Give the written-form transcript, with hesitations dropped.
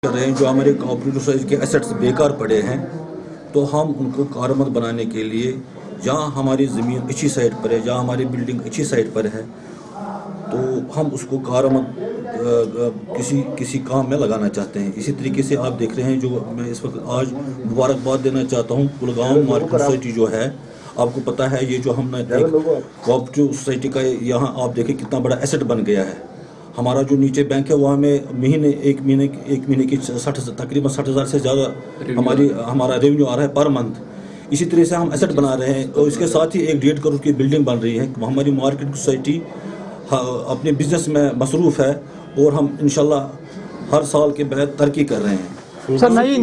रहे हैं जो हमारे कोऑपरेटिव सोसाइटी के एसेट्स बेकार पड़े हैं, तो हम उनको कारआमद बनाने के लिए जहाँ हमारी ज़मीन अच्छी साइड पर है, जहाँ हमारी बिल्डिंग अच्छी साइड पर है, तो हम उसको कारआमद किसी काम में लगाना चाहते हैं। इसी तरीके से आप देख रहे हैं, जो मैं इस वक्त आज मुबारकबाद देना चाहता हूँ, कुलगांव मार्केट सोसाइटी जो है, आपको पता है ये जो हमने एक कोऑपरेटिव सोसाइटी का यहाँ आप देखें कितना बड़ा एसेट बन गया है। हमारा जो नीचे बैंक है वो हमें एक महीने की तकरीबन 60,000 से ज़्यादा हमारा रेवेन्यू आ रहा है पर मंथ। इसी तरह से हम एसेट बना रहे हैं और इसके साथ ही 1.5 करोड़ की बिल्डिंग बन रही है। हमारी मार्केट सोसाइटी अपने बिजनेस में मसरूफ़ है और हम इंशाल्लाह हर साल के बाद तरक्की कर रहे हैं। सर नई